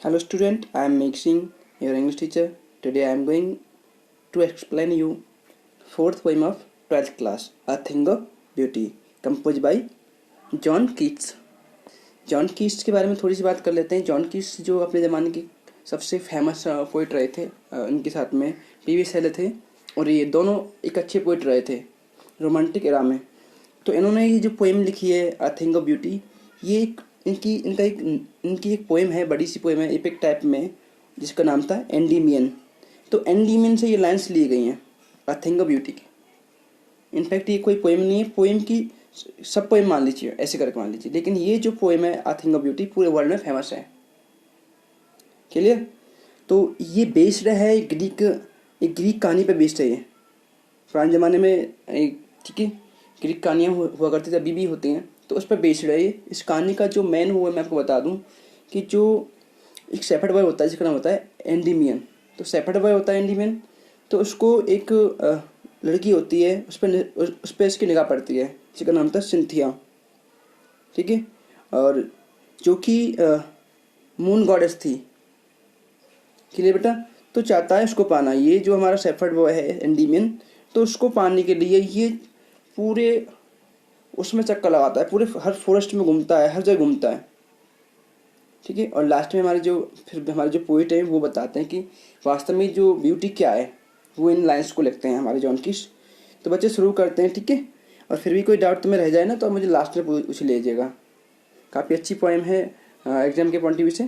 Hello student, I am Meg Singh, your English teacher. Today I am going to explain you fourth poem of 12th class, A Thing of Beauty, composed by John Keats. John Keats के बारे में थोड़ी सी बात कर लेते हैं। John Keats जो अपने ज़माने के सबसे फेमस पोइट रहे थे, उनके साथ में पी वी शैले थे और ये दोनों एक अच्छे पोइट रहे थे रोमांटिक एरा में। तो इन्होंने ये जो पोएम लिखी है अ थिंग ऑफ ब्यूटी, ये एक इनकी एक पोएम है, बड़ी सी पोएम है एपिक टाइप में, जिसका नाम था एंडीमियन। तो एंडीमियन से ये लाइन्स ली गई हैं अ थिंग ऑफ ब्यूटी की। इनफैक्ट ये कोई पोएम नहीं है, पोएम की सब पोएम मान लीजिए, ऐसे करके मान लीजिए, लेकिन ये जो पोएम है अ थिंग ऑफ ब्यूटी पूरे वर्ल्ड में फेमस है। क्लियर? तो ये बेस्ड है एक ग्रीक कहानी पे बेस्ड है। ये पुराने ज़माने में ठीक है, ग्रीक कहानियाँ हुआ करती थी, अभी भी होती हैं, तो उस पर बेस्ड है ये। इस कहानी का जो मेन हुआ मैं आपको बता दूं कि जो एक शेफर्ड बॉय होता है जिसका नाम होता है एंडीमियन। तो शेफर्ड बॉय होता है एंडीमियन, तो उसको एक लड़की होती है, उस पर इसकी निगाह पड़ती है, जिसका नाम था सिंथिया। ठीक है, और जो कि मून गॉडेस थी। क्लियर बेटा? तो चाहता है उसको पाना, ये जो हमारा शेफर्ड बॉय है एंडीमियन, तो उसको पाने के लिए ये पूरे उसमें चक्कर लगाता है, पूरे हर फॉरेस्ट में घूमता है, हर जगह घूमता है। ठीक है, और लास्ट में हमारे जो पोइट है वो बताते हैं कि वास्तव में जो ब्यूटी क्या है, वो इन लाइन्स को लिखते हैं हमारे जॉन कीट्स। तो बच्चे शुरू करते हैं, ठीक है। और फिर भी कोई डाउट तुम्हें रह जाए ना तो मुझे लास्ट में पूछ लीजिएगा। काफ़ी अच्छी पोएम है एग्जाम के पॉइंट ऑफ व्यू से।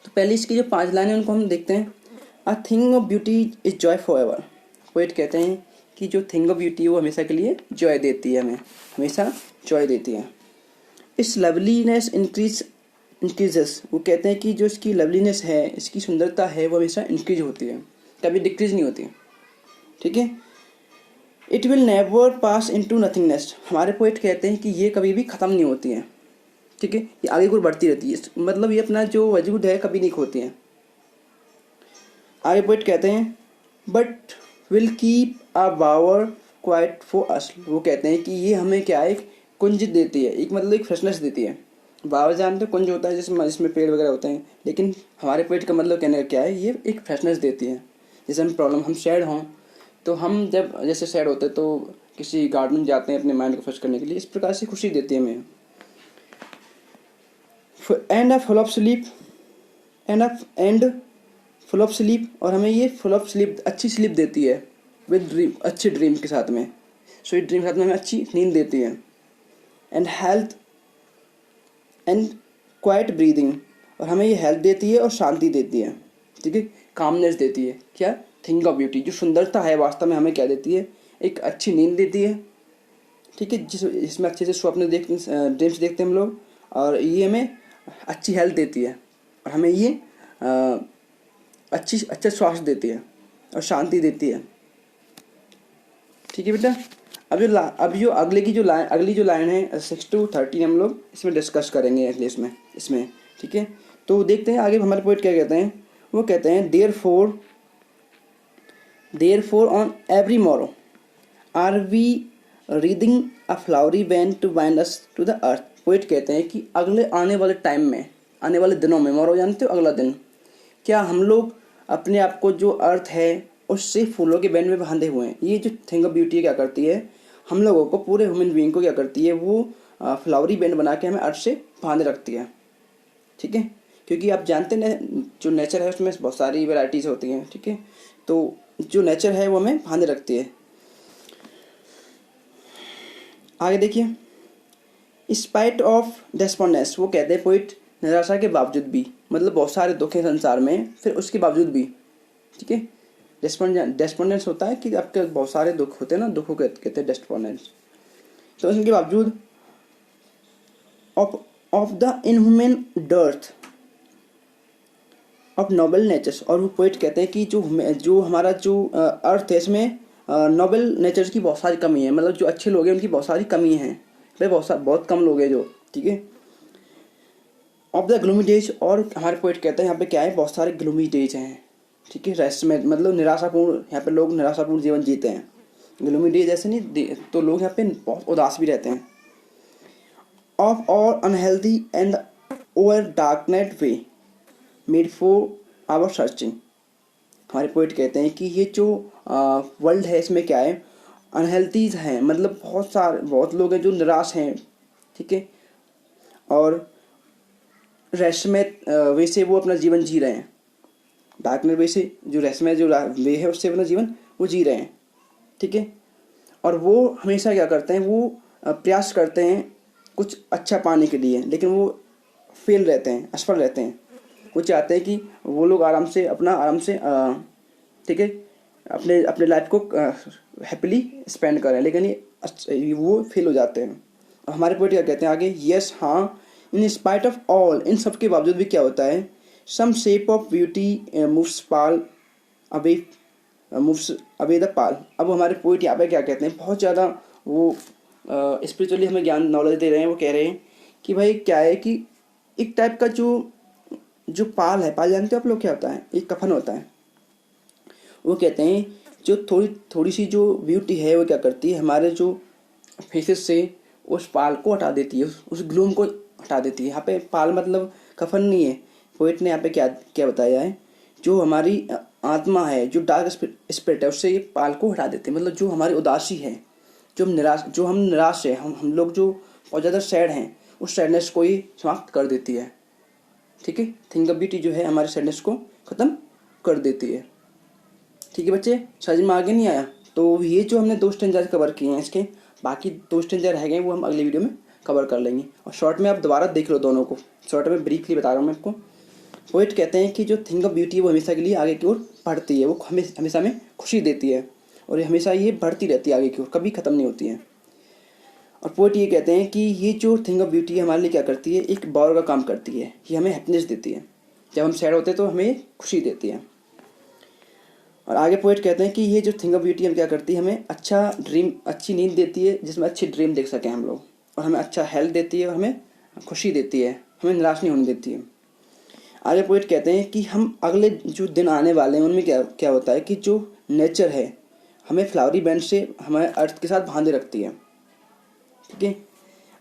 तो पहले इसकी जो 5 लाइन है उनको हम देखते हैं। A thing of beauty is Joy for ever. Poet कहते हैं कि जो थिंग ऑफ ब्यूटी है वो हमेशा के लिए जॉय देती है, हमें हमेशा जॉय देती है। इस लवलीनेस इंक्रीजेस। वो कहते हैं कि जो इसकी लवलीनेस है, इसकी सुंदरता है, वो हमेशा इंक्रीज होती है, कभी डिक्रीज नहीं होती। ठीक है। It will never pass into nothingness. हमारे पोइट कहते हैं कि ये कभी भी ख़त्म नहीं होती है। ठीक है, ये आगे को बढ़ती रहती है, मतलब ये अपना जो वजूद है कभी नहीं खोती है। आगे पोइट कहते हैं but will keep a bower quiet for us. वो कहते हैं कि ये हमें क्या है, एक कुंज देती है, एक मतलब एक फ्रेशनेस देती है। बावर जानते हो कुंज होता है जिसमें पेड़ वगैरह होते हैं, लेकिन हमारे पेट का मतलब कहने का क्या है, ये एक फ्रेशनेस देती है। जैसे हम सैड हों, तो हम जब जैसे सैड होते हैं तो किसी गार्डन में जाते हैं अपने माइंड को फ्रेश करने के लिए, इस प्रकार से खुशी देती है हमें। And a full of sleep and full of sleep, और हमें ये फुल ऑफ स्लीप अच्छी स्लीप देती है विद ड्रीम, अच्छे ड्रीम के साथ में, स्वीट ड्रीम के साथ में हमें अच्छी नींद देती है। And health and quite breathing, और हमें ये हेल्थ देती है और शांति देती है। ठीक है, कामनेस देती है। क्या? थिंग ऑफ ब्यूटी, जो सुंदरता है वास्तव में हमें क्या देती है, एक अच्छी नींद देती है। ठीक है, जिसमें अच्छे से स्वप्न ड्रीम्स देखते हैं हम लोग, और ये हमें अच्छी हेल्थ देती है, और हमें ये अच्छा स्वास्थ्य देती है और शांति देती है। ठीक है बेटा, अब जो अगली जो लाइन है 6 to 13 हम लोग इसमें डिस्कस करेंगे अगले इसमें। ठीक है, तो देखते हैं आगे हमारे पोइट क्या कहते हैं। वो कहते हैं therefore on every morrow are we wreathing a flowery वैन to bind us to the earth. Poet कहते हैं कि अगले आने वाले टाइम में, आने वाले दिनों में, मॉरो जानते हो अगला दिन, क्या हम लोग अपने आप को जो अर्थ है उससे फूलों के बैंड में बांधे हुए हैं। ये जो थिंग ऑफ ब्यूटी क्या करती है, हम लोगों को, पूरे ह्यूमन बीइंग को क्या करती है, वो फ्लावरी बैंड बना के हमें अर्थ से बांधे रखती है। ठीक है, क्योंकि आप जानते हैं जो नेचर है उसमें बहुत सारी वेराइटीज़ होती हैं। ठीक है, तो जो नेचर है वो हमें बांधे रखती है। आगे देखिए, स्पाइट ऑफ डेस्पोंडेंस। वो कहते हैं पोइट, निराशा के बावजूद भी, मतलब बहुत सारे दुख हैं संसार में, फिर उसके बावजूद भी। ठीक है, डेस्पोंडेंस होता है कि आपके बहुत सारे दुख होते हैं ना, दुखों कहते हैं डेस्पोंडेंस। तो इनके बावजूद of the inhuman dearth of noble natures. और वो पोइट कहते हैं कि जो हमारा जो अर्थ है, इसमें नोबल नेचर्स की बहुत सारी कमी है, मतलब जो अच्छे लोग हैं उनकी बहुत सारी कमी है, भाई बहुत कम लोग हैं जो। ठीक है, ऑफ द ग्लूमी डेज। और हमारे पोइट कहते हैं यहाँ पे क्या है, बहुत सारे ग्लूमी डेज हैं। ठीक है, रेस्ट में मतलब निराशापूर्ण, यहाँ पे लोग निराशापूर्ण जीवन जीते हैं। ग्लूमी डेज ऐसे नहीं, तो लोग यहाँ पे बहुत उदास भी रहते हैं। ऑफ और unhealthy and over darknet way made for our searching. हमारे पोइट कहते हैं कि ये जो वर्ल्ड है इसमें क्या है, अनहेल्थीज हैं, मतलब बहुत लोग हैं जो निराश हैं, ठीक है, और रहस्यमय वे से वो अपना जीवन जी रहे हैं। डार्कनेस वे से जो रहस्यमय जो वे है उससे अपना जीवन वो जी रहे हैं, ठीक है। और वो हमेशा क्या करते हैं, वो प्रयास करते हैं कुछ अच्छा पाने के लिए, लेकिन वो फेल रहते हैं, असफल रहते हैं। वो चाहते हैं कि वो लोग आराम से ठीक है अपने अपने लाइफ को हैप्पीली स्पेंड करें, लेकिन वो फेल हो जाते हैं। और हमारे पोइट क्या कहते हैं आगे, यस हाँ, इन स्पाइट ऑफ ऑल, इन सब के बावजूद भी क्या होता है, some shape of beauty moves away the pall. अब हमारे पोइट यहाँ पे क्या कहते हैं, बहुत ज़्यादा वो स्पिरिचुअली हमें ज्ञान नॉलेज दे रहे हैं। वो कह रहे हैं कि भाई क्या है कि एक टाइप का जो जो पाल है, पाल जानते हो आप लोग क्या होता है, एक कफन होता है। वो कहते हैं जो थोड़ी सी जो ब्यूटी है वो क्या करती है, हमारे जो फेसेस से उस पाल को हटा देती है, उस ग्लूम को हटा देती है। यहाँ पे पाल मतलब कफन नहीं है। पोइट ने यहाँ पे क्या क्या बताया है, जो हमारी आत्मा है, जो डार्क स्पिरिट है, उससे ये पाल को हटा देते हैं। मतलब जो हमारी उदासी है, जो हम निराश है, हम लोग जो बहुत ज़्यादा सैड हैं, उस सैडनेस को ही समाप्त कर देती है, ठीक है। थिंक ऑफ ब्यूटी जो है हमारे सैडनेस को ख़त्म कर देती है, ठीक है बच्चे। समझ में आगे नहीं आया? तो ये जो हमने 2 स्टेंजाज कवर किए हैं, इसके बाकी 2 स्टेंजा रह गए, वो हम अगले वीडियो में कवर कर लेंगे। और शॉर्ट में आप दोबारा देख लो दोनों को, शॉर्ट में ब्रीफली बता रहा हूँ मैं आपको। पोइट कहते हैं कि जो थिंक ऑफ ब्यूटी है वो हमेशा के लिए आगे की ओर बढ़ती है, वो हमेशा में खुशी देती है, और ये हमेशा ये बढ़ती रहती है आगे की ओर, कभी ख़त्म नहीं होती है। और पोइट ये कहते हैं कि ये जो थिंग ऑफ ब्यूटी है हमारे लिए क्या करती है, एक बावर का काम करती है। ये हमें हैप्पीनेस देती है, जब हम सैड होते हैं तो हमें खुशी देती है। और आगे पोइट कहते हैं कि ये जो थिंग ऑफ ब्यूटी हम क्या करती है, हमें अच्छी नींद देती है, जिसमें अच्छी ड्रीम देख सकें हम लोग, और हमें अच्छा हेल्थ देती है, और हमें खुशी देती है, हमें निराश नहीं होने देती है। आगे पोइट कहते हैं कि हम अगले जो दिन आने वाले हैं उनमें क्या क्या होता है कि जो नेचर है हमें फ्लावरी बैंड से हमारे अर्थ के साथ बांधे रखती है, ठीक है।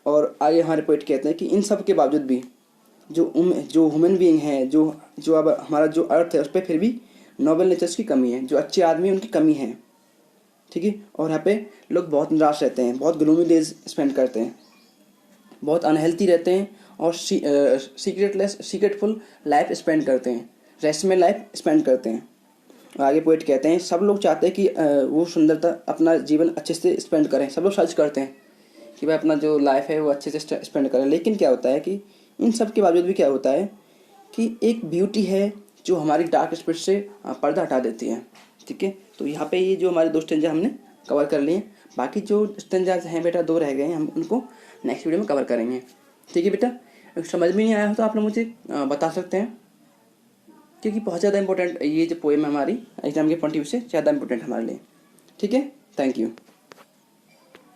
और आगे हमारे पोइट कहते हैं कि इन सब के बावजूद भी जो ह्यूमन बीइंग है, जो अब हमारा जो अर्थ है, उस पर फिर भी नोबल नेचर्स की कमी है, जो अच्छे आदमी हैं उनकी कमी है, ठीक है। और यहाँ पे लोग बहुत निराश रहते हैं, बहुत ग्लूमी डेज स्पेंड करते हैं, बहुत अनहेल्थी रहते हैं, और सीक्रेटफुल लाइफ स्पेंड करते हैं, रेस्ट में लाइफ स्पेंड करते हैं। और आगे पोइट कहते हैं सब लोग चाहते हैं कि वो सुंदरता अपना जीवन अच्छे से स्पेंड करें, सब लोग सर्च करते हैं कि भाई अपना जो लाइफ है वो अच्छे से स्पेंड करें। लेकिन क्या होता है कि इन सब के बावजूद भी क्या होता है कि एक ब्यूटी है जो हमारी डार्क स्पिरिट से पर्दा हटा देती है, ठीक है। तो यहाँ पे ये जो हमारे 2 स्टेंजा हमने कवर कर लिए, बाकी जो स्टेंजा हैं बेटा 2 रह गए हैं, हम उनको नेक्स्ट वीडियो में कवर करेंगे, ठीक है बेटा। अगर समझ में नहीं आया हो तो आप लोग मुझे बता सकते हैं, क्योंकि बहुत ज़्यादा इंपॉर्टेंट ये जो पोएम है हमारी एग्जाम के पॉइंट ऑफ व्यू से ज़्यादा इंपॉर्टेंट हमारे लिए, ठीक है। Thank you.